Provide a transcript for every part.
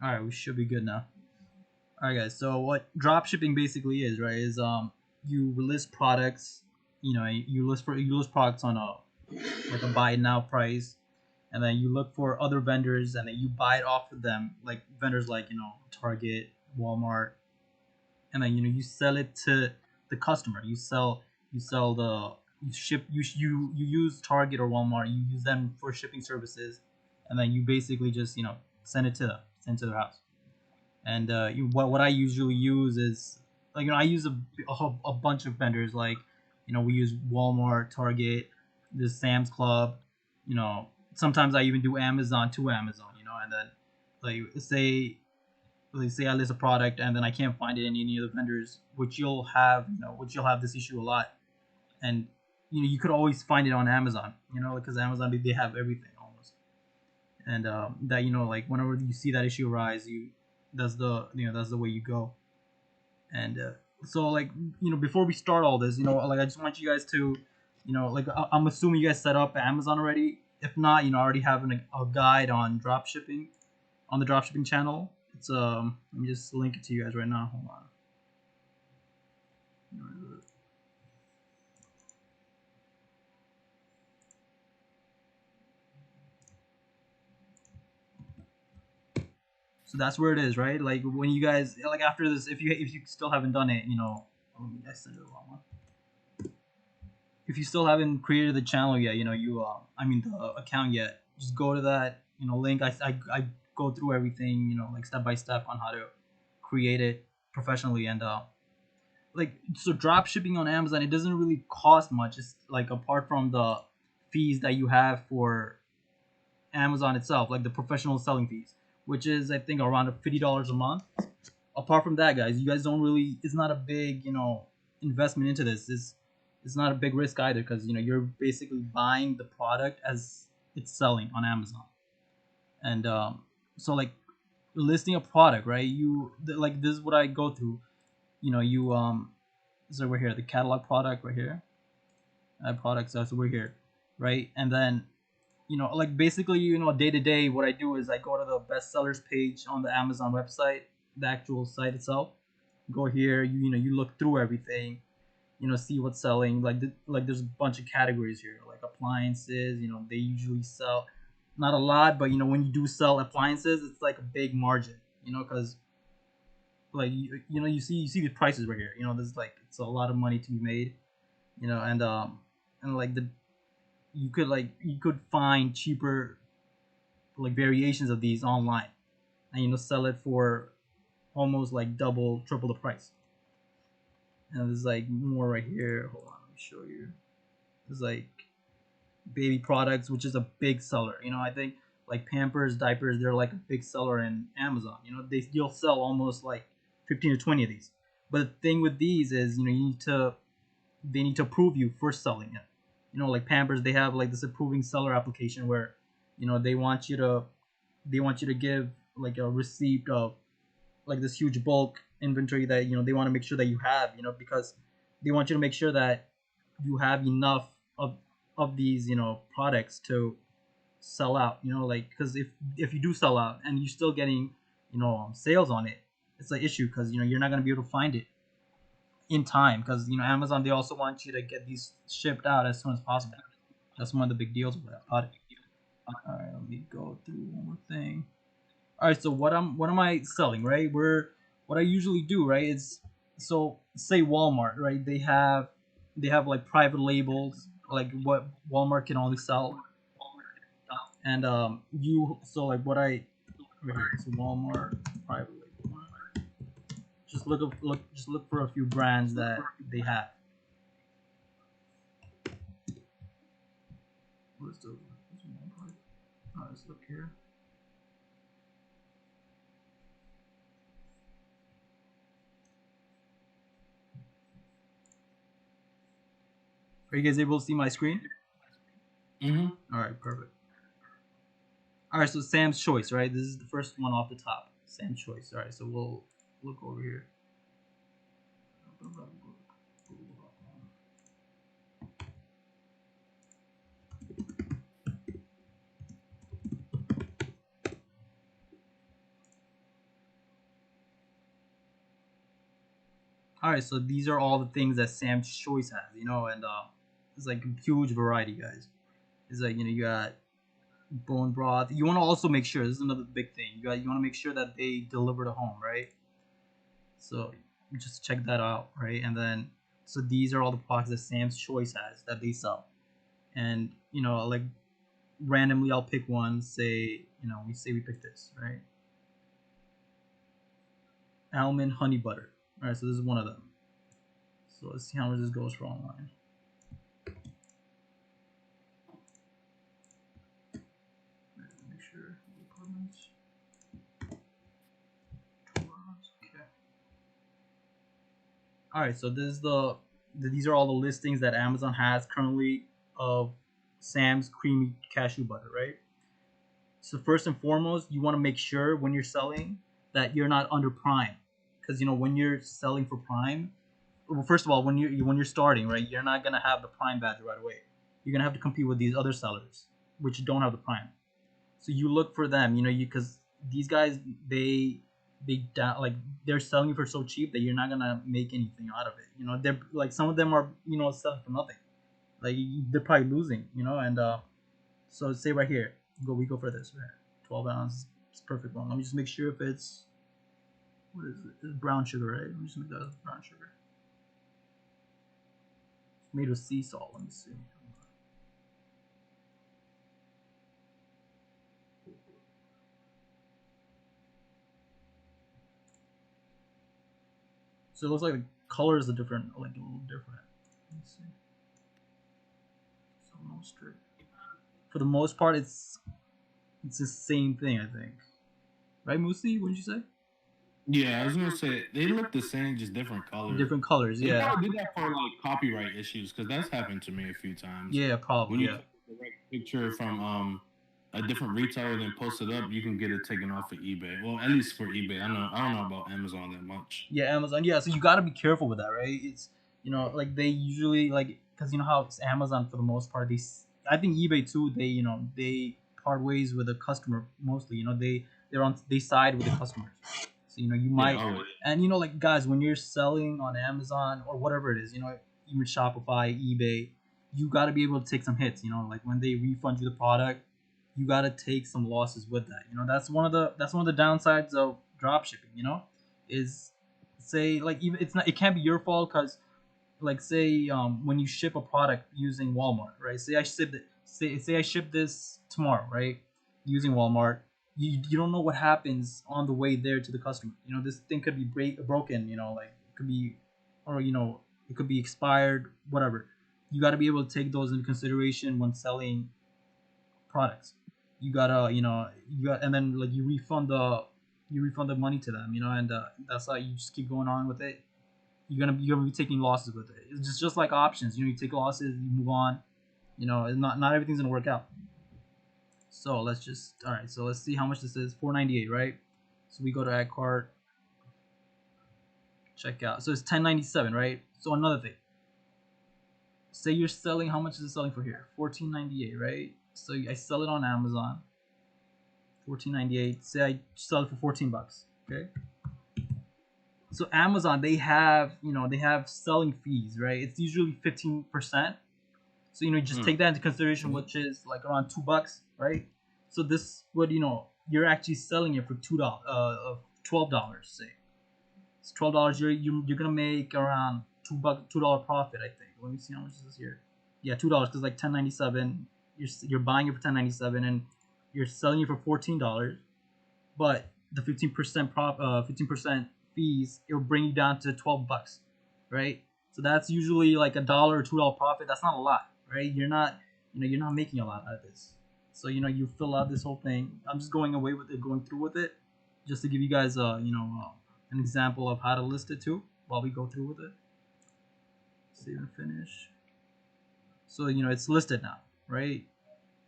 All right, we should be good now. All right, guys. So what drop shipping basically is, right, is you list products, you list products on a like a buy it now price, and then you look for other vendors, and then you buy it off of them, like vendors like Target, Walmart, and then you sell it to the customer. You sell the you ship you use Target or Walmart. You use them for shipping services, and then you basically just send it to them, send it to their house. And what I usually use is like I use a bunch of vendors, like we use Walmart, Target, the Sam's Club, sometimes I even do Amazon to Amazon, and then like say I list a product and then I can't find it in any of the vendors, which you'll have this issue a lot. And you could always find it on Amazon, because Amazon, they have everything almost. And that like whenever you see that issue arise, that's the way you go. And so like before we start all this, like I just want you guys to like I'm assuming you guys set up Amazon already. If not, I already have a guide on drop shipping on the dropshipping channel. It's let me just link it to you guys right now. Hold on. So that's where it is, right? Like when you guys like after this, if you still haven't done it, I sent it the wrong one. If you still haven't created the channel yet, I mean the account yet, just go to that link. I go through everything, like step by step on how to create it professionally. And like so drop shipping on Amazon, it doesn't really cost much. It's like apart from the fees that you have for Amazon itself, like the professional selling fees, which is I think around $50 a month. Apart from that, guys, you guys don't really. It's not a big investment into this. It's not a big risk either, because you're basically buying the product as it's selling on Amazon. And so like listing a product, right? Like this is what I go through. You so we're here, the catalog product right here, product, so we're here, right? And then like basically day to day, what I do is I go to the bestsellers page on the Amazon website, the actual site itself. Go here, you look through everything, see what's selling. Like there's a bunch of categories here, like appliances. They usually sell not a lot, but when you do sell appliances, it's like a big margin, because like you see the prices right here. There's like it's a lot of money to be made, and like you could find cheaper like variations of these online, and sell it for almost like double, triple the price. And there's like more right here. Hold on, let me show you. There's like baby products, which is a big seller. I think like Pampers, diapers, they're like a big seller in Amazon. You'll sell almost like 15 to 20 of these. But the thing with these is, they need to approve you for selling it. Like Pampers, they have like this approving seller application where, they want you to give like a receipt of like this huge bulk inventory that they want to make sure that you have, because they want you to make sure that you have enough of these products to sell out, like because if you do sell out and you're still getting sales on it, it's an issue, because you're not going to be able to find it in time, because Amazon, they also want you to get these shipped out as soon as possible. That's one of the big deals about it. All right, let me go through one more thing. All right, so what am I selling, right? What I usually do, right, is, so say Walmart, right? They have like private labels, like what Walmart can only sell. And you so like what I right here, so Walmart private label. Just look for a few brands that they have. What's the Walmart? Let's look here. Are you guys able to see my screen? All right, perfect. All right, so Sam's Choice, right? This is the first one off the top. Sam's Choice. All right, so we'll look over here. All right, so these are all the things that Sam's Choice has, and it's like a huge variety, guys. It's like you got bone broth. You want to also make sure, this is another big thing. You want to make sure that they deliver to home, right? So just check that out, right? And then so these are all the products that Sam's Choice has that they sell, and like randomly I'll pick one. Say we pick this, right? Almond honey butter. All right, so this is one of them. So let's see how much this goes for online. Make sure apartments. Okay. All right, so these are all the listings that Amazon has currently of Sam's creamy cashew butter, right? So first and foremost, you want to make sure when you're selling that you're not under Prime, because when you're selling for Prime, well, first of all, when you're starting, right, you're not gonna have the Prime badge right away. You're gonna have to compete with these other sellers which don't have the Prime. So you look for them, because these guys like they're selling you for so cheap that you're not gonna make anything out of it. They're like some of them are selling for nothing. Like they're probably losing, and so say right here, we go for this right here. 12 ounce, it's perfect one. Let me just make sure if it's what is it? It's brown sugar, right? Let me just make that as brown sugar. It's made with sea salt. Let me see. So it looks like the colors are different, like a little different. Let me see. So no strip. For the most part, it's the same thing, I think. Right, Moosey? What did you say? Yeah, I was gonna say they look the same, just different colors. Different colors, They yeah. probably did that for like copyright issues, because that's happened to me a few times. Yeah, When probably, you yeah. take a direct picture from a different retailer then post it up, you can get it taken off of eBay. Well, at least for eBay. I don't know about Amazon that much. Yeah, Amazon. Yeah, so you got to be careful with that, right? It's like they usually like because how it's Amazon for the most part. I think eBay too. They part ways with the customer mostly. They side with the customers. So you Yeah, might always. and like guys when you're selling on Amazon or whatever it is, even Shopify, eBay, you got to be able to take some hits. Like when they refund you the product, you got to take some losses with that. That's one of the downsides of drop shipping. Is say like even it can't be your fault because like say when you ship a product using Walmart, right? Say I ship this tomorrow, right? Using Walmart, you don't know what happens on the way there to the customer. This thing could be broken. Like it could be, or it could be expired, whatever. You got to be able to take those into consideration when selling products. You gotta and then like you refund the money to them, and that's how you just keep going on with it. You're gonna be taking losses with it. It's just like options. You take losses, you move on. Not everything's gonna work out. So let's see how much this is. 498, right? So we go to add cart, check out. So it's 1097, right? So another thing. Say you're selling. How much is it selling for here? 1498, right? So I sell it on Amazon. 1498. Say I sell it for $14. Okay. So Amazon, they have selling fees, right? It's usually 15%. So just take that into consideration, which is like around $2, right? So this would you're actually selling it for $12. Say it's $12. You're gonna make around $2 profit, I think. Let me see how much is this here. Yeah, $2 because like 1097. You're buying it for 1097 and you're selling it for $14. But the 15% fees, it'll bring you down to $12, right? So that's usually like $1 or $2 profit. That's not a lot, right? You're not making a lot out of this. So you fill out this whole thing. I'm just going through with it, just to give you guys an example of how to list it too while we go through with it. Save and finish. So it's listed now, right?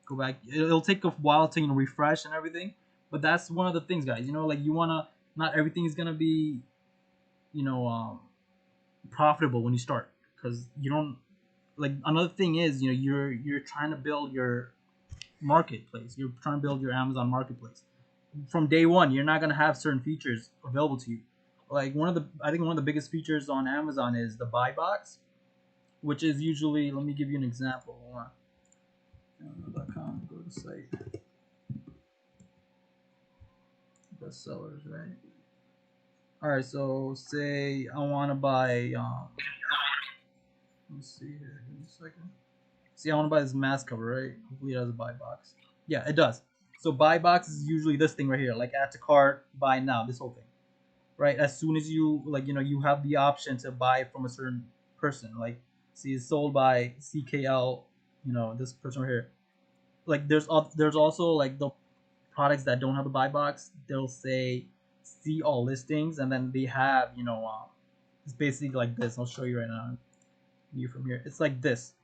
Go back. It'll take a while to refresh and everything, but that's one of the things, guys. Like you wanna. Not everything is gonna be, you know, profitable when you start, because you don't. Like another thing is, you're trying to build your marketplace. You're trying to build your Amazon marketplace. From day one, you're not gonna have certain features available to you. like I think one of the biggest features on Amazon is the buy box, which is usually, let me give you an example. Hold on. Amazon.com, go to the site. Best sellers, right? All right, so say I want to buy. Let me see here. Give me a second. See, I want to buy this mask cover, right? Hopefully, it has a buy box. Yeah, it does. So buy box is usually this thing right here, like add to cart, buy now, this whole thing, right? As soon as you like, you have the option to buy from a certain person. Like, see, it's sold by CKL, this person right here. Like, there's also like the products that don't have the buy box. They'll say see all listings, and then they have, it's basically like this. I'll show you right now. You from here. It's like this.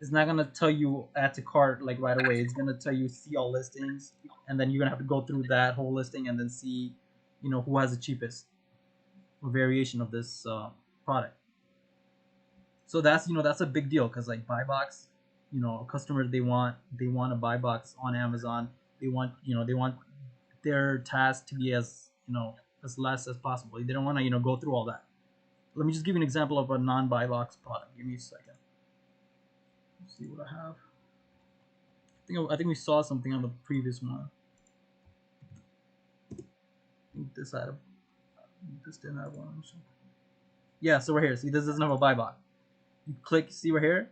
It's not gonna tell you add to cart like right away. It's gonna tell you see all listings, and then you're gonna have to go through that whole listing and then see, who has the cheapest variation of this product. So that's a big deal because like buy box, customers they want a buy box on Amazon. They want their task to be as less as possible. They don't want to go through all that. Let me just give you an example of a non-buy box product. Give me a second. Let's see what I have. I think we saw something on the previous one. I think this didn't have one. Yeah, so right here. See, this doesn't have a buy box. You click, see right here,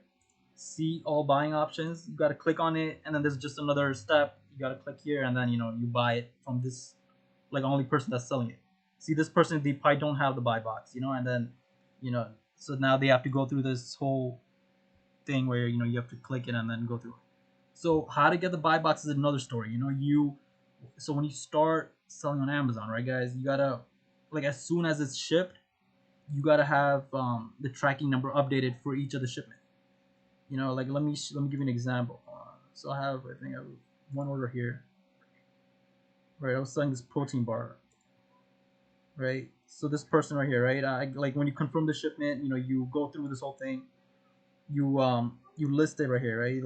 see all buying options. You got to click on it, and then there's just another step. You got to click here, and then you buy it from this like only person that's selling it. See, this person, they probably don't have the buy box, and then so now they have to go through this whole thing where you have to click it and then go through it. So how to get the buy box is another story. So when you start selling on Amazon, right, guys, you gotta, like, as soon as it's shipped, you gotta have the tracking number updated for each of the shipment. Like, let me give you an example. So I think I have one order here. Right, I was selling this protein bar. Right, so this person right here, right, like when you confirm the shipment, you go through this whole thing. You list it right here, right?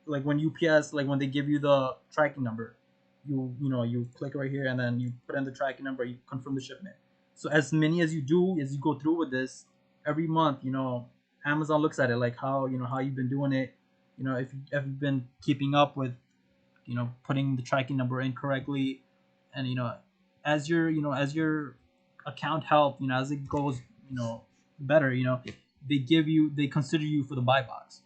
Like when UPS, like when they give you the tracking number, you click right here and then you put in the tracking number, you confirm the shipment. So as many as you do, as you go through with this, every month, Amazon looks at it like how you've been doing it. If you've been keeping up with, putting the tracking number in correctly, and as your account health, as it goes, better, they consider you for the buy box.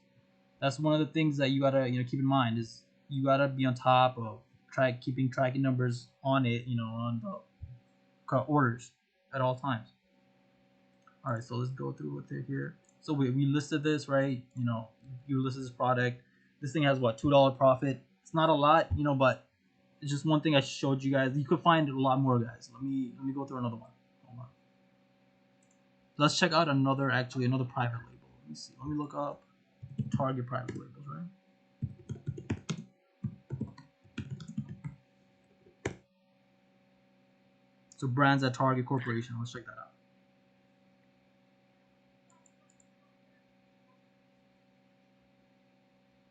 That's one of the things that you gotta keep in mind is you gotta be on top of keeping tracking numbers on it, on the orders at all times. All right, so let's go through with it here. So we listed this, right? You listed this product. This thing has what, $2 profit. It's not a lot, but it's just one thing I showed you guys. You could find a lot more, guys. Let me go through another one. Hold on. Let's check out another private label. Let me see. Let me look up Target private labels, right? So brands at Target Corporation. Let's check that out.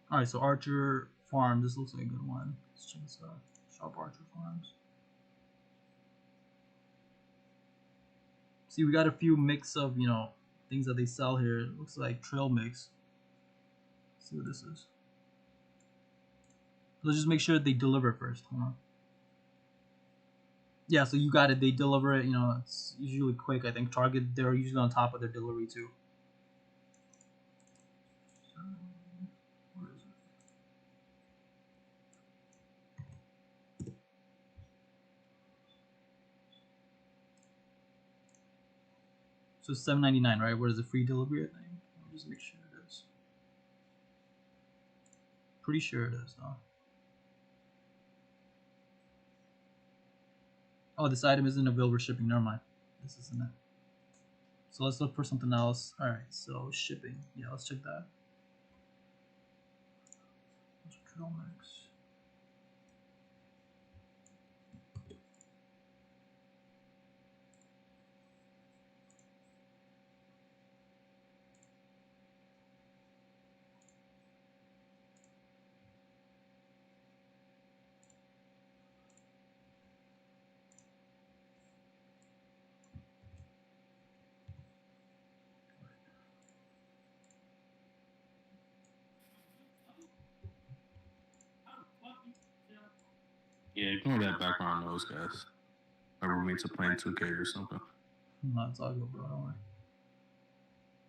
All right, so Archer Farm. This looks like a good one. Let's check this out. Shop Archer Farms. See, we got a few mix of things that they sell here. It looks like trail mix. Let's see what this is. Let's just make sure they deliver first. Hold on. Yeah, so you got it. They deliver it. It's usually quick. I think Target, they're usually on top of their delivery too. So, where is it? So $7.99, right? Where is the free delivery? I think. Let me just make sure it is. Pretty sure it is, though. Oh, this item isn't available for shipping. Never mind. This isn't it. So let's look for something else. All right. So shipping. Yeah, let's check that. Trail mix. Yeah, ignore that background noise, guys. My roommates are playing 2K or something. No, it's all good, bro. Don't worry.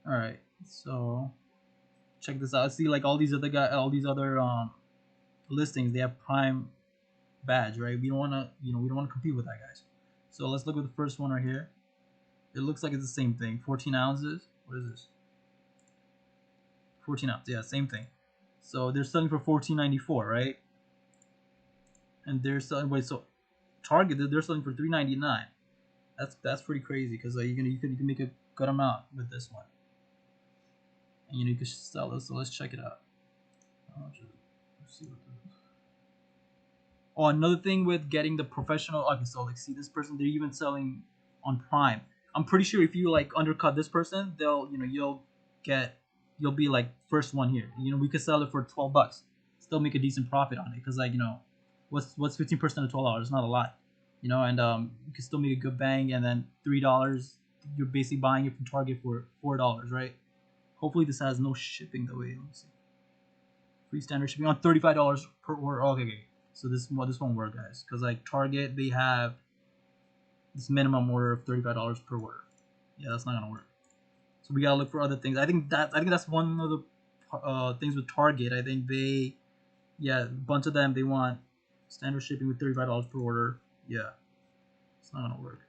All right, so check this out. See, like all these other listings, they have Prime badge, right? We don't want to, we don't want to compete with that, guys. So let's look at the first one right here. It looks like it's the same thing. 14 ounces. What is this? 14 ounces. Yeah, same thing. So they're selling for $14.94, right? And they're selling. Wait, so Target they're selling for $3.99. That's pretty crazy because you can make a good amount with this one, and you can sell it. So let's check it out. Let's see what this is. Oh, another thing with getting the professional. Okay, so like, see this person, they're even selling on Prime. I'm pretty sure if you like undercut this person, they'll get you'll be like first one here. We could sell it for $12, still make a decent profit on it because like what's 15% of $12? Not a lot, and you can still make a good bang. And then $3, you're basically buying it from Target for $4, right? Hopefully this has no shipping though. Wait, let me see. Free standard shipping on $35 per order. Oh, okay. So this won't work, guys, because like Target, they have this minimum order of $35 per order. Yeah, that's not gonna work. So we gotta look for other things. I think that's one of the things with Target. I think a bunch of them, they want standard shipping with $35 per order. Yeah, it's not gonna work.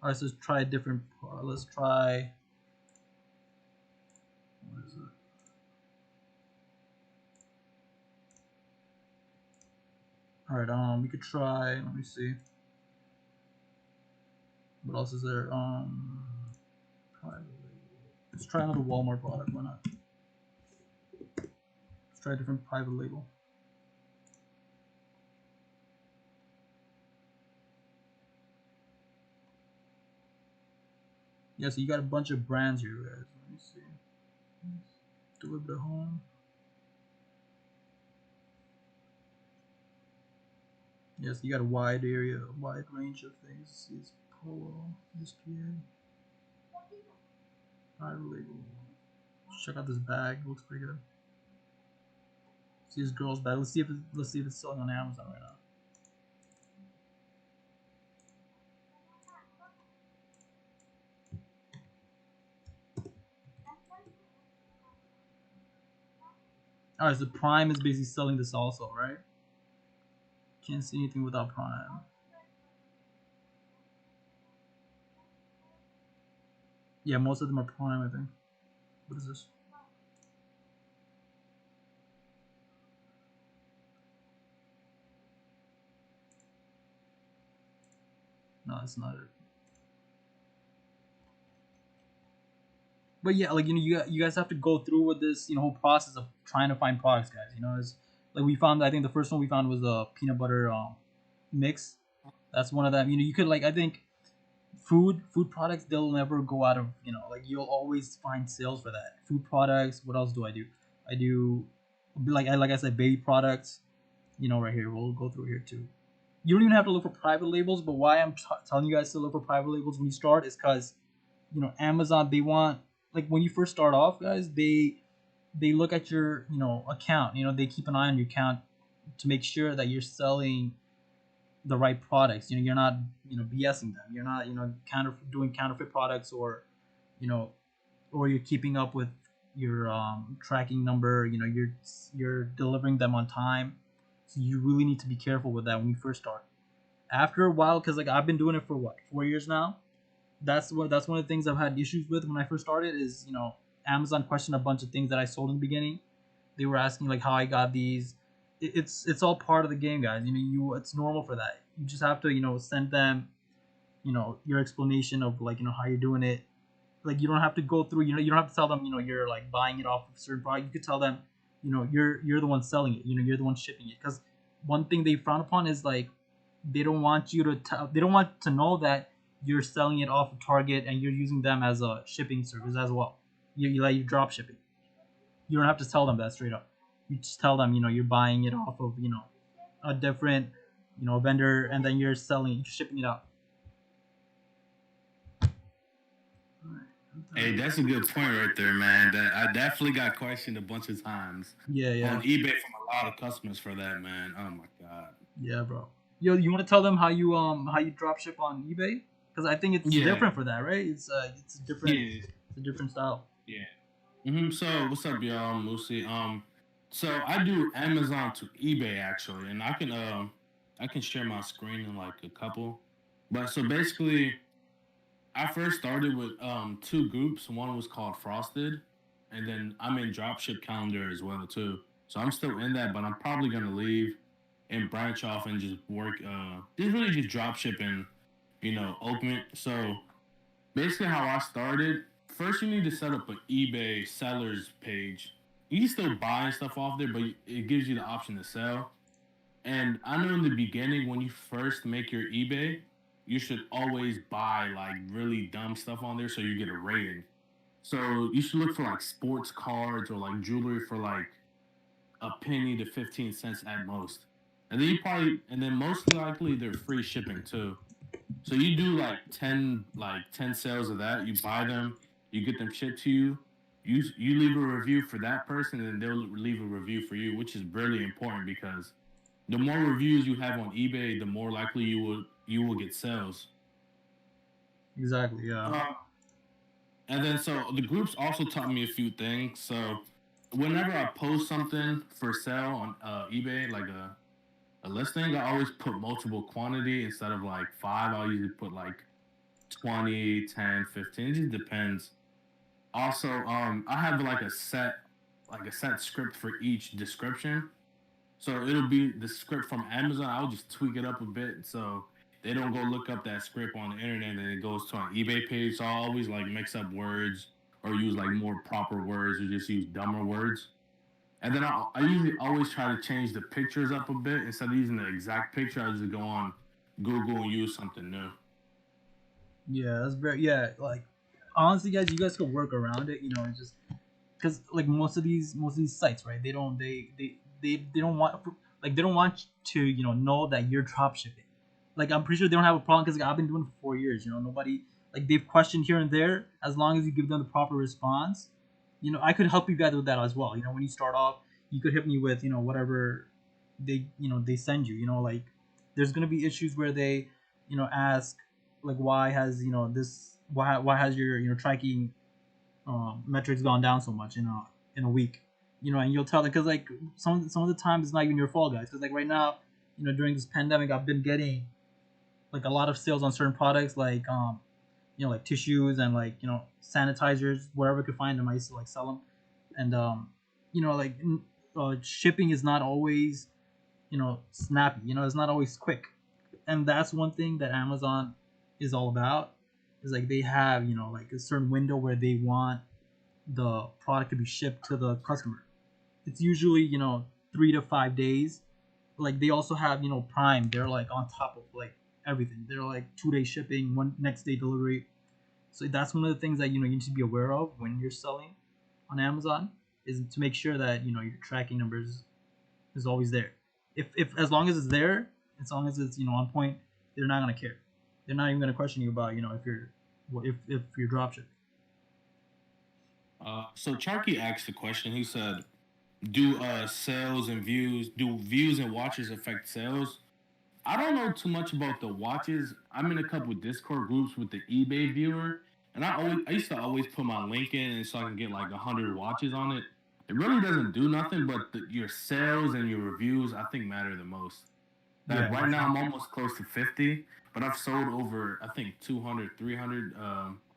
All right, so let's try a different. Let's try. What is it? All right, we could try. Let me see. What else is there? Let's try another Walmart product. Why not? Let's try a different private label. Yeah, so you got a bunch of brands here, guys. Let me see. Deliver to home. Yes, you got a wide range of things. This is Polo, SPA, private label. Check out this bag. It looks pretty good. See this girl's bag. Let's see if it's selling on Amazon right now. All right, so Prime is basically selling this also, right? Can't see anything without Prime. Yeah, most of them are Prime, I think. What is this? No, that's not it. But yeah, like you guys have to go through with this whole process of trying to find products, guys. It's like we found. I think the first one we found was the peanut butter mix. That's one of them. You could like I think food products, they'll never go out of like you'll always find sales for that. Food products. What else do I do? I do like I said, baby products. Right here. We'll go through here too. You don't even have to look for private labels. But why I'm telling you guys to look for private labels when you start is because Amazon, they want, like, when you first start off, guys, they look at your account. They keep an eye on your account to make sure that you're selling the right products. You're not BSing them. You're not doing counterfeit products, or you know or you're keeping up with your tracking number. You're delivering them on time. So you really need to be careful with that when you first start. After a while, because like I've been doing it for what, 4 years now. That's one of the things I've had issues with when I first started is Amazon questioned a bunch of things that I sold in the beginning. They were asking like how I got these. It's all part of the game, guys. It's normal for that. You just have to send them your explanation of like how you're doing it. Like you don't have to go through you don't have to tell them you're like buying it off of a certain product. You could tell them you're the one selling it. You're the one shipping it. Because one thing they frown upon is like they don't want you to they don't want to know that you're selling it off of Target and you're using them as a shipping service as well. You drop shipping. You don't have to tell them that straight up. You just tell them you're buying it off of a different vendor, and then you're shipping it out. Hey, that's a good point right there, man. That I definitely got questioned a bunch of times Yeah, on yeah, eBay from a lot of customers for that, man. Oh my god. yeah, bro. Yo, you want to tell them how you drop ship on eBay? Because I think it's Yeah, different for that, right? It's yeah, a different style. yeah. So what's up, y'all? I'm Lucy. So I do Amazon to eBay actually, and I can share my screen in like a couple. But so basically, I first started with two groups. One was called Frosted, and then I'm in Dropship Calendar as well too. So I'm still in that, but I'm probably gonna leave and branch off and just work. Just really just dropship and Ultimate. So basically, how I started. First, you need to set up an eBay sellers page. You can still buy stuff off there, but it gives you the option to sell. And I know in the beginning, when you first make your eBay, you should always buy like really dumb stuff on there so you get a rating. So you should look for like sports cards or like jewelry for like a penny to 15 cents at most. And then most likely they're free shipping too. So you do like 10 sales of that, you buy them, you get them shipped to you. You leave a review for that person and they'll leave a review for you, which is really important because the more reviews you have on eBay, the more likely you will get sales. Exactly. Yeah. Uh, and then so the groups also taught me a few things. So whenever I post something for sale on eBay, like a listing, I always put multiple quantity instead of like five. I'll usually put like 20, 10, 15. It just depends. Also, I have like a set script for each description. So it'll be the script from Amazon. I'll just tweak it up a bit so they don't go look up that script on the internet and it goes to an eBay page. So I always like mix up words or use like more proper words or just use dumber words. And then I usually always try to change the pictures up a bit instead of using the exact picture. I just go on Google and use something new. Yeah, that's very yeah. Like honestly, guys, you guys could work around it. You know, it's just because like most of these sites, right? They don't want they don't want to know that you're drop shipping. Like I'm pretty sure they don't have a problem because like, I've been doing it for 4 years. You know, nobody like they've questioned here and there. As long as you give them the proper response, I could help you guys with that as well. You know, when you start off, you could hit me with whatever they send you. You know, like there's gonna be issues where they ask like why has this why has your tracking metrics gone down so much in a week, and you'll tell them because like some of the time it's not even your fault, guys. Because like right now, during this pandemic, I've been getting like a lot of sales on certain products, like like tissues and like sanitizers, wherever I could find them. I used to like sell them, and like shipping is not always snappy. It's not always quick, and that's one thing that Amazon is all about. Is like they have like a certain window where they want the product to be shipped to the customer. It's usually 3 to 5 days. Like they also have Prime. They're like on top of like everything. They're like 2 day shipping, one next day delivery. So that's one of the things that you need to be aware of when you're selling on Amazon, is to make sure that your tracking numbers is always there. If as long as it's there, as long as it's on point, they're not gonna care. They're not even gonna question you about if you're dropshipping. So Charky asked the question. He said, "Do sales and views do views and watches affect sales?" I don't know too much about the watches. I'm in a couple Discord groups with the eBay viewer, and I used to always put my link in and so I can get like 100 watches on it. It really doesn't do nothing, but your sales and your reviews I think matter the most. Like Yeah, right now I'm almost close to 50, but I've sold over I think 200, 300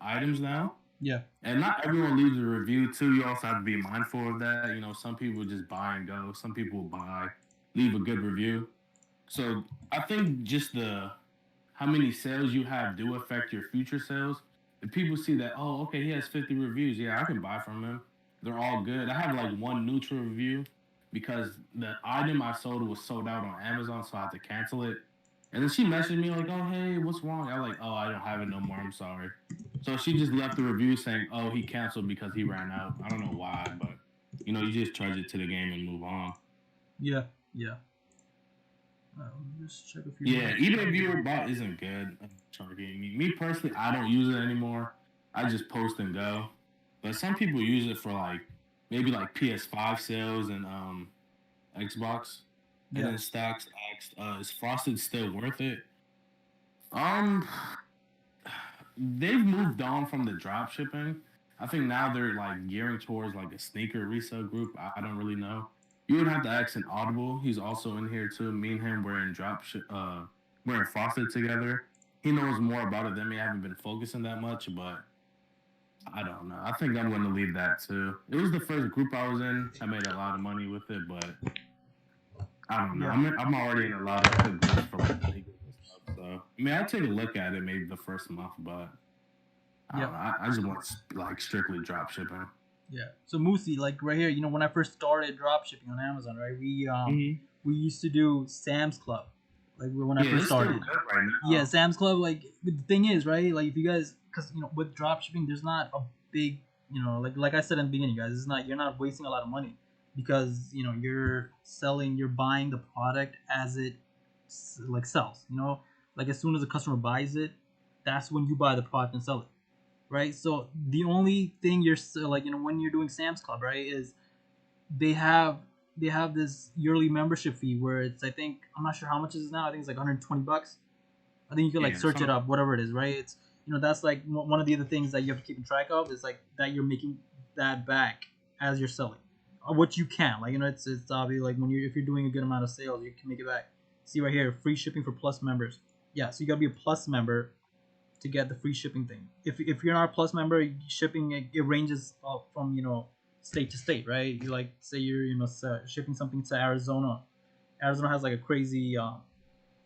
items now. yeah, And not everyone leaves a review too. You also have to be mindful of that. Some people just buy and go. Some people will buy, leave a good review. So I think just the how many sales you have do affect your future sales. If people see that, oh, okay, he has 50 reviews, yeah, I can buy from him. They're all good. I have like one neutral review because the item I sold was sold out on Amazon, so I had to cancel it. And then she messaged me like, "Oh, hey, what's wrong?" I was like, "Oh, I don't have it no more. I'm sorry." So she just left the review saying, "Oh, he canceled because he ran out." I don't know why, but you just charge it to the game and move on. yeah, yeah. Let me just check a few more. Yeah, eBay viewer bot isn't good. Targeting me personally, I don't use it anymore. I just post and go. But some people use it for like maybe like PS5 sales and Xbox. And Yeah. then Stacks asked, "Is Frosted still worth it?" Um, they've moved on from the drop shipping. I think now they're like gearing towards like a sneaker resale group. I don't really know. You would have to ask an Audible. He's also in here too. Me and him were in we're in Frosted together. He knows more about it than me. I haven't been focusing that much, but I don't know. I think I'm going to leave that too. It was the first group I was in. I made a lot of money with it, but I don't know. Yeah. I'm already in a lot of other groups for like sneakers and stuff. So I mean, I'll take a look at it maybe the first month, but I Yeah. don't know. I just want like strictly drop shipping. Yeah. So Moosey, like right here, when I first started drop shipping on Amazon, right? Hmm. We used to do Sam's Club, like when I Yeah, first it's still started. good right Yeah, now. Sam's Club. Like the thing is, right? Like if you guys, because with drop shipping, there's not a big, like I said in the beginning, guys, it's not you're not wasting a lot of money because you're buying the product as it like sells. Like as soon as the customer buys it, that's when you buy the product and sell it, right? So the only thing like when you're doing Sam's Club, right, is they have they have this yearly membership fee where it's I think I'm not sure how much it is now. I think it's like 120 bucks. I think you can like Yeah, search it up, whatever it is, right? It's that's like one of the other things that you have to keep track of is like that you're making that back as you're selling, what you can, like it's obvious like when you if you're doing a good amount of sales, you can make it back. See right here, free shipping for Plus members. Yeah, so you gotta be a Plus member to get the free shipping thing. If you're not a Plus member, shipping it ranges from state to state, right? You like say you're shipping something to Arizona. Arizona has like a crazy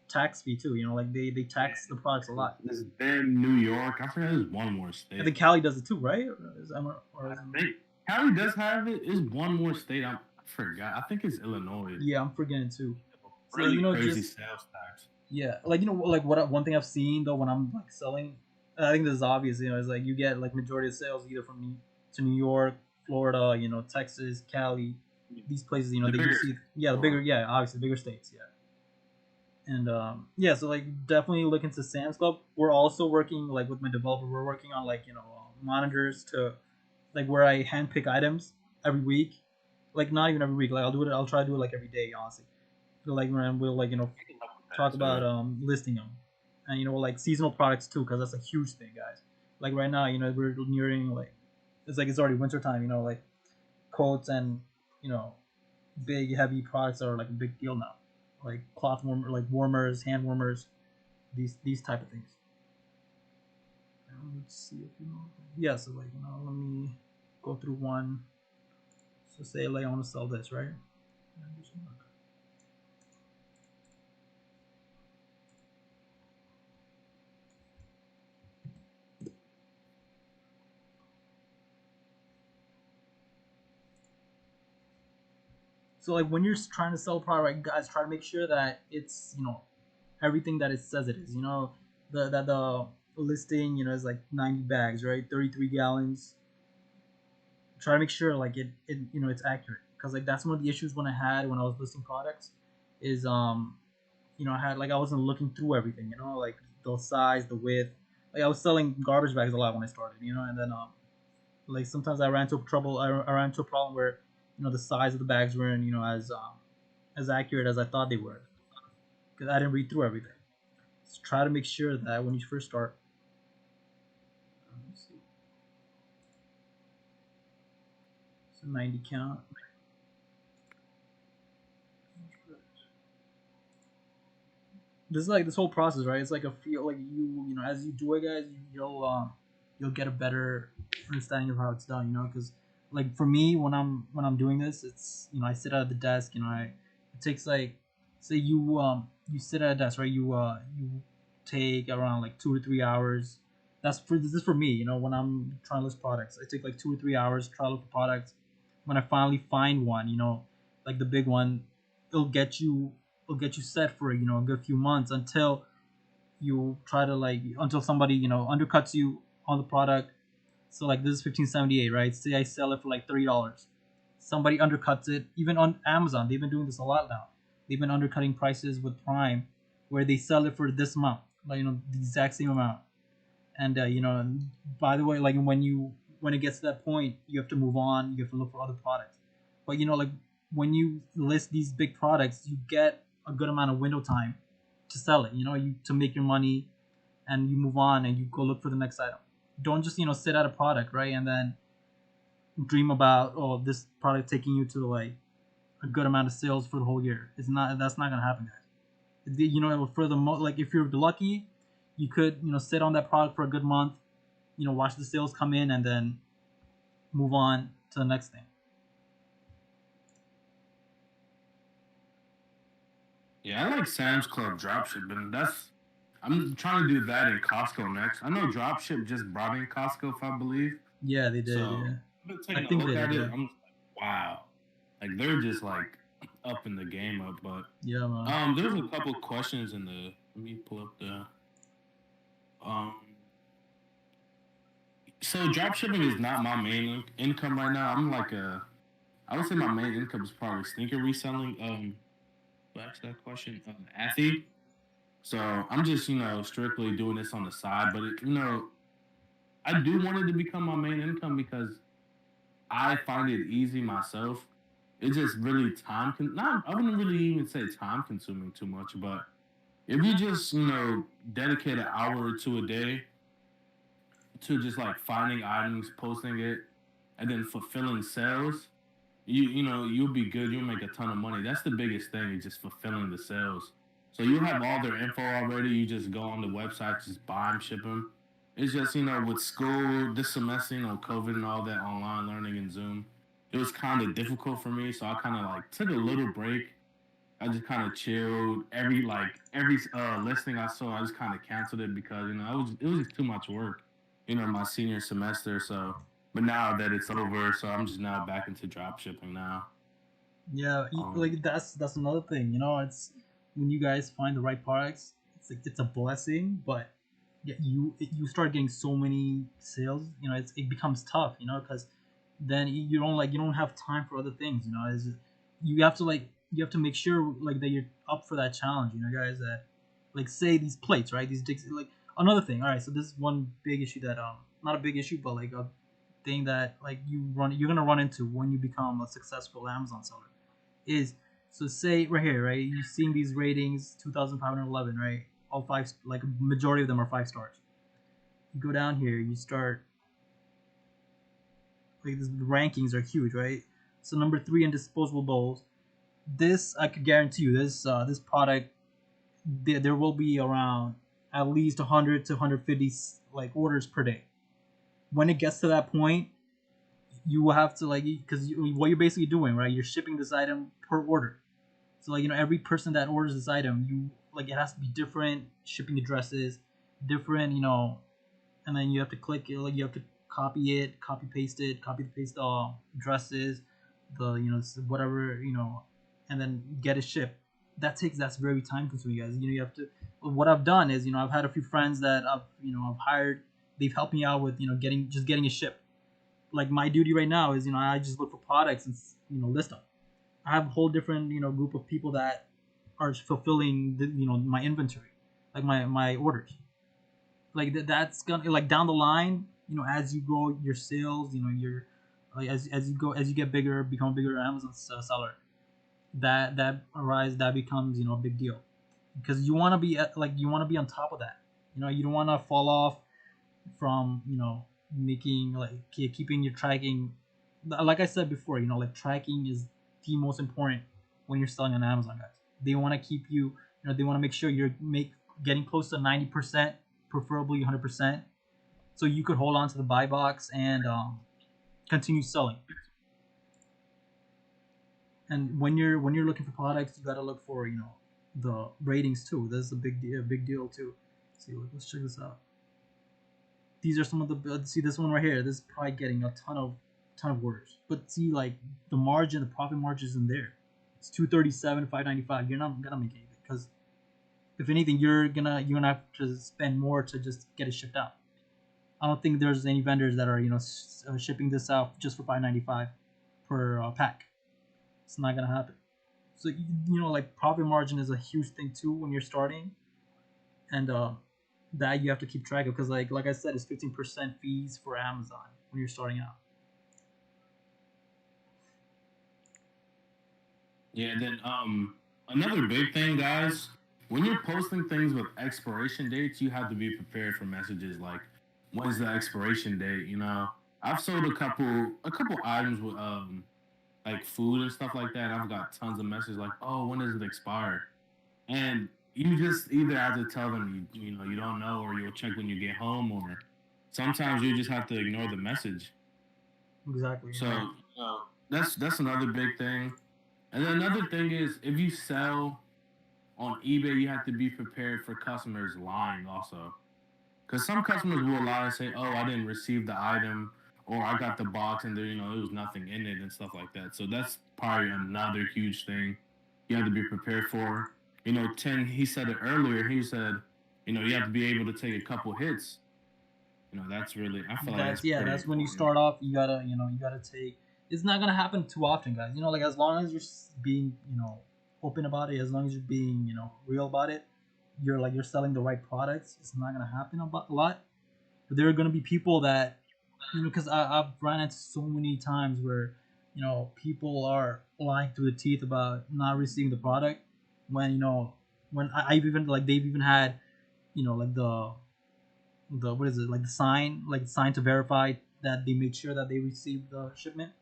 tax fee too. Like they tax the products a lot. there's been New York. I forgot there's one more I state. think Cali does it too, right? I think Cali does have it. Is one more state. I forgot. I think it's Illinois. Yeah, I'm forgetting too. So Really crazy just sales tax. yeah, like like one thing I've seen though when I'm like selling, I think this is obvious. Is like you get like majority of sales either from to New York, Florida, Texas, Cali, these places. The They bigger see yeah the bigger store. yeah obviously the bigger states yeah. And yeah, so like definitely look into Sam's Club. We're also working like with my developer. We're working on like monitors to like where I handpick items every week. Like not even every week. Like I'll do it. I'll try to do it like every day, honestly. Like when we'll like I can help with talk that about too. listing them, and like seasonal products too, because that's a huge thing, guys. Like right now, we're nearing like it's already winter time. Like coats and you know big heavy products are like a big deal now. Like cloth warmer, like warmers, hand warmers, these type of things. Let's see if yeah. So like let me go through one. So say like I want to sell this, right? So like when you're trying to sell a product, right, guys, try to make sure that it's everything that it says it is. The listing is like 90 bags, right? 33 gallons. Try to make sure like it it's accurate because like that's one of the issues when I was listing products is I had like I wasn't looking through everything, like the size, the width. Like I was selling garbage bags a lot when I started, and then like sometimes I ran into trouble. I ran into a problem where the size of the bags weren't as accurate as I thought they were because I didn't read through everything. So try to make sure that when you first start, let's see, it's a 90 count. This is like this whole process, right? It's like a feel like as you do it, guys, you'll get a better understanding of how it's done, because like for me when I'm doing this, it's I sit at the desk, it takes like say you sit at a desk, right? You take around like 2 to 3 hours. This is for me, when I'm trying to list products. I take like 2 to 3 hours try to look for products. When I finally find one, like the big one, it'll get you it'll get you set for a good few months until you try to like until somebody undercuts you on the product. So like this is 1578, right? Say I sell it for like $30. Somebody undercuts it. Even on Amazon, they've been doing this a lot now. They've been undercutting prices with Prime, where they sell it for this amount, like the exact same amount. And by the way, like when it gets to that point, you have to move on. You have to look for other products. But like when you list these big products, you get a good amount of window time to sell it. You to make your money, and you move on and you go look for the next item. Don't just sit at a product, right, and then dream about, oh, this product taking you to like a good amount of sales for the whole year. It's not That's not gonna happen, guys. For the like, if you're lucky, you could sit on that product for a good month, watch the sales come in, and then move on to the next thing. Yeah, I like Sam's Club dropshipping. I'm trying to do that in Costco next. I know Dropship just brought in Costco, if I believe. Yeah, they did. So Yeah, I've been I taking a think look they at did. it. Yeah, I'm just like, wow, like they're just like upping the game up. But yeah, man. there's a couple questions in the. Let me pull up the. Um, so dropshipping is not my main income right now. I'm like I would say my main income is probably sneaker reselling. To ask that question, Athy. So I'm just strictly doing this on the side, but I do want it to become my main income because I find it easy myself. It's just really not I wouldn't really even say time consuming too much, but if you just, dedicate an hour or two a day to just like finding items, posting it, and then fulfilling sales, you'll be good. You'll make a ton of money. That's the biggest thing, is just fulfilling the sales. So you have all their info already. You just go on the website, just buy them, ship them. It's just with school this semester, COVID and all that, online learning and Zoom, it was kind of difficult for me. So I kind of like took a little break. I just kind of chilled. Every listing I saw, I just kind of canceled it because it was just too much work. My senior semester. So, but now that it's over, so I'm just now back into drop shipping now. Yeah, Um, like that's another thing. It's when you guys find the right products, it's a blessing. But yeah, you start getting so many sales. It becomes tough. Because then you don't have time for other things. You have to you have to make sure like that you're up for that challenge. Guys, that like, say these plates, right? These like another thing. All right, so this is one big issue that not a big issue, but like a thing that like you're gonna run into when you become a successful Amazon seller is, so say right here, right? You're seeing these ratings, 2,511, right? All five, like majority of them are 5 stars. You go down here, you start like the rankings are huge, right? So number three in disposable bowls. This I could guarantee you, this product, there will be around at least 100 to 150 like orders per day. When it gets to that point, you will have to like, because what you're basically doing, right? You're shipping this item per order. So like, every person that orders this item, you like, it has to be different shipping addresses, different, and then you have to click it, like you have to copy it, copy paste the addresses, the whatever, and then get it shipped. That's very time consuming, guys. You have to. What I've done is, I've had a few friends that I've hired. They've helped me out with getting it shipped. Like my duty right now is, I just look for products and list them. I have a whole different group of people that are fulfilling my inventory, like my orders. Like that's gonna, like, down the line, as you grow your sales, your like, as you get bigger, become a bigger Amazon seller, that becomes a big deal, because you want to be you want to be on top of that. You don't want to fall off from making like keeping your tracking. Like I said before, like tracking is the most important when you're selling on Amazon, guys. They want to keep you, they want to make sure you're getting close to 90%, preferably 100%, so you could hold on to the buy box and continue selling. And when you're looking for products, you got to look for the ratings too. That's a big deal too. See, let's check this out. These are some of the, see this one right here. This is probably getting a ton of orders. But see, like, the margin, the profit margin is in there. It's 237, 595. You're not gonna make anything, because if anything, you're gonna have to spend more to just get it shipped out. I don't think there's any vendors that are shipping this out just for 595 per pack. It's not gonna happen. So like, profit margin is a huge thing too when you're starting, and that you have to keep track of, because like I said, it's 15% fees for Amazon when you're starting out. Yeah, then another big thing, guys, when you're posting things with expiration dates, you have to be prepared for messages like when's the expiration date, you know. I've sold a couple items with like food and stuff like that, and I've got tons of messages like, "Oh, when does it expire?" And you just either have to tell them you know you don't know, or you'll check when you get home, or sometimes you just have to ignore the message. Exactly. So Yeah. that's another big thing. And then another thing is if you sell on eBay, you have to be prepared for customers lying also. Because some customers will lie and say, "Oh, I didn't receive the item," or "I got the box and there was nothing in it," and stuff like that. So that's probably another huge thing you have to be prepared for. Ten. He said it earlier. He said, you have to be able to take a couple hits. That's really. I feel like That's that's yeah. pretty That's when you important. start off. You gotta take. It's not gonna happen too often, guys. Like as long as you're being open about it, as long as you're being real about it, you're selling the right products. It's not gonna happen a lot. But there are gonna be people that because I've run into so many times where people are lying through the teeth about not receiving the product when I've even like they've even had like the what is it like the sign to verify that they make sure that they received the shipment.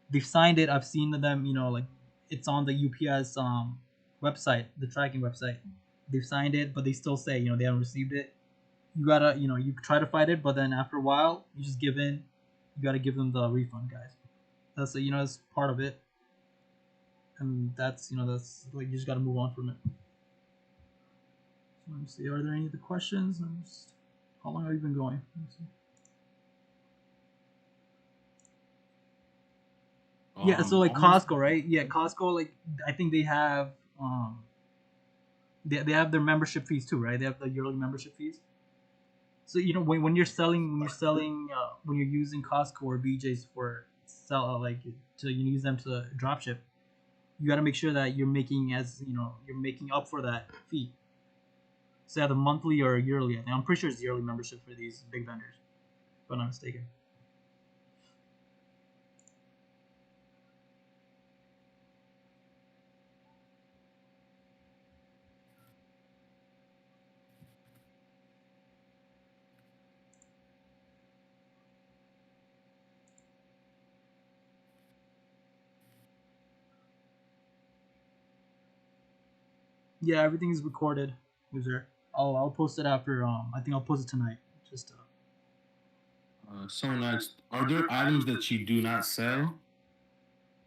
They've signed it. I've seen them. Like it's on the UPS website, the tracking website. They've signed it, but they still say they haven't received it. You gotta you try to fight it, but then after a while you just give in. You gotta give them the refund, guys. That's that's part of it, and that's like you just gotta move on from it. So let me see. Are there any other questions? How long have you been going? Let me see. Yeah, so like Almost. Costco, right? Yeah, Costco. Like I think they have they have their membership fees too, right? They have the yearly membership fees. So when you're selling when you're using Costco or BJ's for sell like to use them to dropship, you got to make sure that you're making you're making up for that fee. So either monthly or yearly. I think I'm pretty sure it's yearly membership for these big vendors, if I'm not mistaken. Yeah, everything is recorded, user. I'll post it after. I think I'll post it tonight. Just Someone asked, "Are there items that you do not sell?"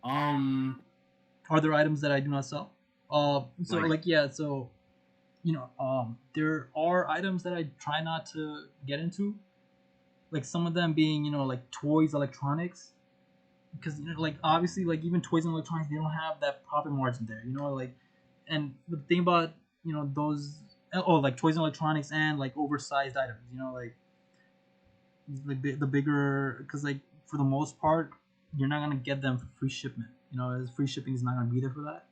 Um, are there items that I do not sell? So like like yeah, so there are items that I try not to get into, like some of them being like toys, electronics, because like obviously like even toys and electronics they don't have that profit margin there, like, and the thing about those like toys and electronics and like oversized items, like the bigger, because like for the most part you're not gonna get them for free shipment, as free shipping is not gonna be there for that.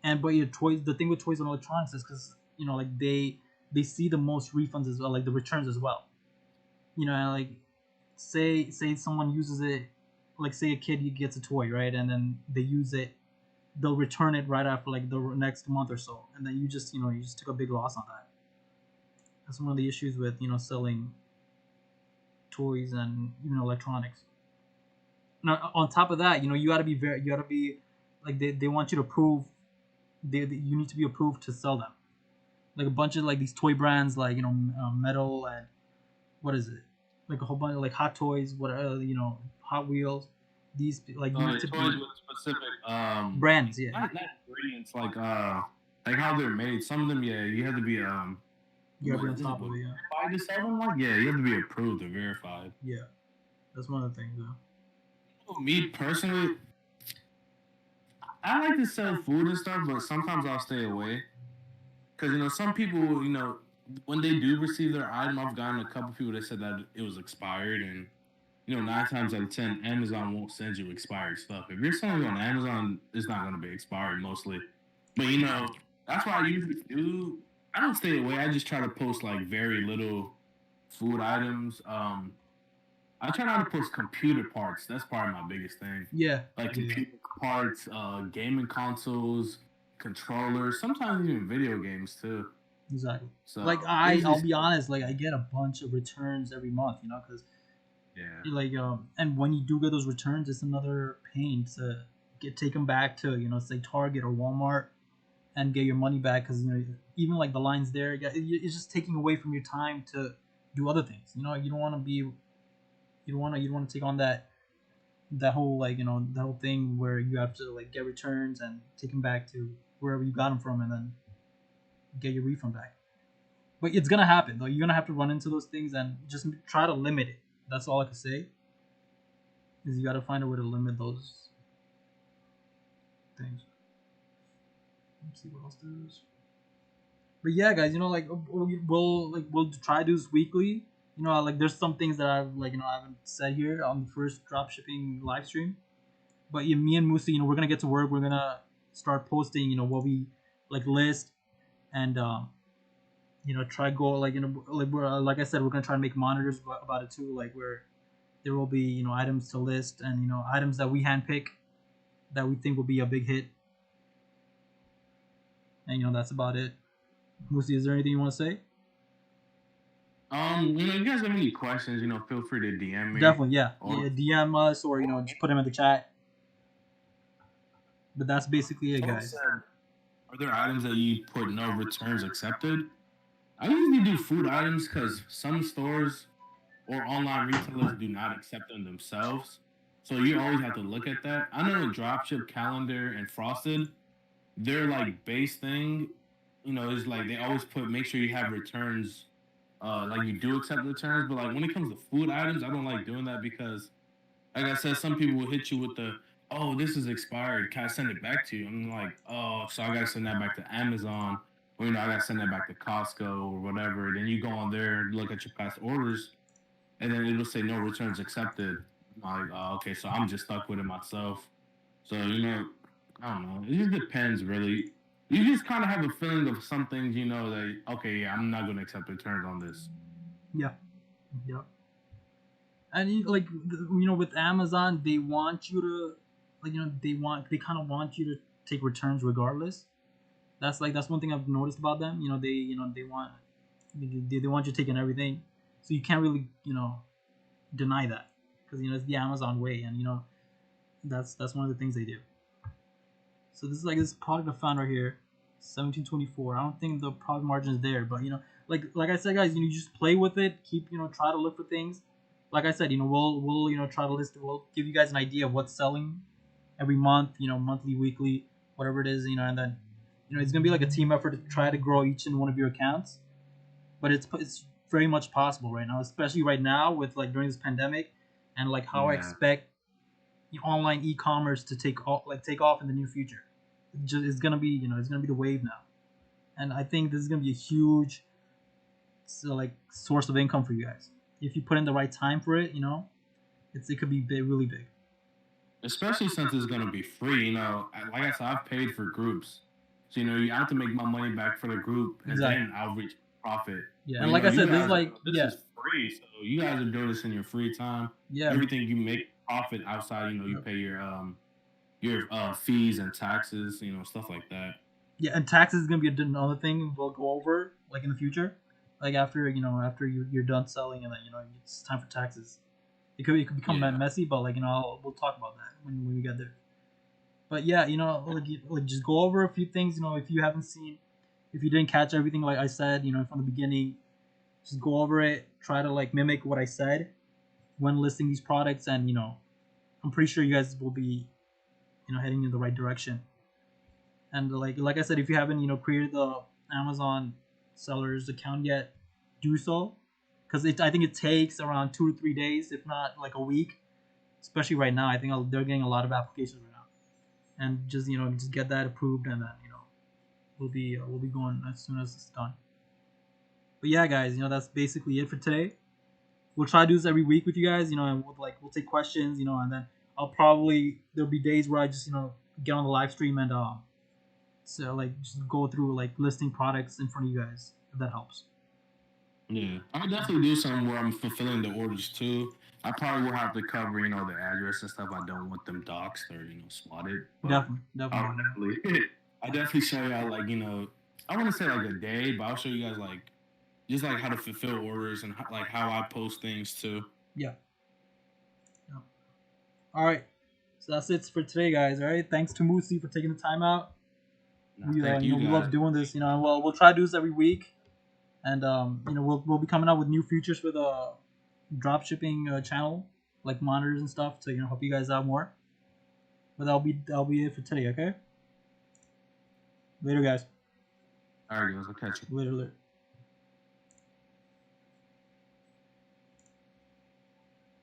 And but your toys, the thing with toys and electronics is because like they see the most refunds as well, like the returns as well, and like say someone uses it, like say a kid gets a toy, right, and then they use it, they'll return it right after like the next month or so, and then you just took a big loss on that. That's one of the issues with selling toys and even electronics. Now on top of that, you got to be like they want you to prove you need to be approved to sell them, like a bunch of like these toy brands, like metal and what is it, like a whole bunch of like hot toys, whatever, Hot Wheels, these like you need the to toys be with specific brands, yeah. not ingredients like how they're made. Some of them, yeah, you have to be You gotta be what on is it top of what, it, yeah. verified to sell them. Like, yeah, you have to be approved or verified. Yeah, that's one of the things though. Me personally, I like to sell food and stuff, but sometimes I'll stay away because some people, when they do receive their item, I've gotten a couple people that said that it was expired, and 9 times out of 10, Amazon won't send you expired stuff. If you're selling on Amazon, it's not going to be expired mostly. But that's why I usually do. I don't stay away. I just try to post like very little food items. I try not to post computer parts. That's probably my biggest thing. Yeah, Like yeah, computer parts, gaming consoles, controllers, sometimes even video games too. Exactly. Like So it's I'll just be honest, like I get a bunch of returns every month, because yeah. and when you do get those returns, it's another pain to get taken back to say Target or Walmart and get your money back, because even like the lines there, yeah, it's just taking away from your time to do other things. You don't want to be you don't want to take on that whole the whole thing where you have to like get returns and take them back to wherever you got them from and then get your refund back. But it's gonna happen though. You're gonna have to run into those things and just try to limit it. That's all I can say. Is you got to find a way to limit those things. Let's see what else there is. But yeah, guys, like we'll try to do this weekly. Like there's some things that I've I haven't said here on the first dropshipping live stream. But yeah, me and Musa, we're gonna get to work. We're gonna start posting, what we like list and try go like I said, we're gonna try to make monitors about it too, like where there will be items to list and items that we handpick that we think will be a big hit, and that's about it. Musi, is there anything you want to say? You guys have any questions, feel free to DM me. Definitely, yeah, Or yeah. DM us or just put them in the chat. But that's basically it, someone guys. said, are there items that you put no returns accepted? I usually do food items because some stores or online retailers do not accept them themselves. So you always have to look at that. I know Dropship, Calendar, and Frosted, their like base thing, is like they always put make sure you have returns. Like you do accept returns, but like when it comes to food items, I don't like doing that because, like I said, some people will hit you with the, "Oh, this is expired. Can I send it back to you?" I'm like, "Oh, so I gotta send that back to Amazon, or I gotta send that back to Costco or whatever." Then you go on there, look at your past orders, and then it'll say no returns accepted. I'm like, "Oh, okay, so I'm just stuck with it myself." So I don't know. It just depends, really. You just kind of have a feeling of some things, that okay, yeah, I'm not gonna accept returns on this. Yeah, yeah. And with Amazon, they want you to they kind of want you to take returns regardless. That's one thing I've noticed about them. They want they want you taking everything, so you can't really deny that, because it's the Amazon way, and that's one of the things they do. So this is like this product I found right here, 1724. I don't think the profit margin is there, but like I said, guys, you just play with it. Keep try to look for things. Like I said, we'll try to list. We'll give you guys an idea of what's selling every month. Monthly, weekly, whatever it is. And then it's gonna be like a team effort to try to grow each and one of your accounts. But it's very much possible right now, especially right now with like during this pandemic, and like how I Yeah. expect online e-commerce to take off in the near future. It's gonna be it's gonna be the wave now, and I think this is gonna be a huge source of income for you guys if you put in the right time for it. It could be big, really big. Especially since it's gonna be free. Like I said, I've paid for groups, so I have to make my money back for the group, and Exactly. then I'll reach profit. Yeah, But and like I you said, this is guys, like this yeah, is free, so you guys are doing this in your free time. yeah, Everything you make profit outside, you yep. pay your fees and taxes, stuff like that. Yeah, and taxes is gonna be another thing we'll go over like in the future, like after after you're done selling, and then it's time for taxes. It could become Yeah. messy, but we'll talk about that when we get there. But yeah, like just go over a few things. If you haven't seen, if you didn't catch everything, like I said, from the beginning, just go over it. Try to like mimic what I said when listing these products, and I'm pretty sure you guys will be heading in the right direction. And like I said, if you haven't created the Amazon sellers account yet, do so, because I think it takes around 2 to 3 days, if not like a week, especially right now. I think they're getting a lot of applications right now, and just get that approved, and then we'll be going as soon as it's done. But yeah, guys, that's basically it for today. We'll try to do this every week with you guys, and we'll take questions, and then there'll be days where I just get on the live stream and so like just go through like listing products in front of you guys, if that helps. Yeah, I'll definitely do some where I'm fulfilling the orders too. I probably will have to cover, the address and stuff. I don't want them doxxed or swatted. But Definitely, I'll definitely. definitely, I definitely show y'all like I want to say like a day, but I'll show you guys like just like how to fulfill orders and like how I post things too. Yeah. Yeah. All right. So that's it for today, guys. All right. Thanks to Moosey for taking the time out. Nah, We thank you we guys. love doing this. And we'll try to do this every week, and we'll be coming out with new features for the dropshipping channel, like monitors and stuff, to help you guys out more. But that'll be it for today. Okay. Later, guys. All right, guys, I'll catch you. Later.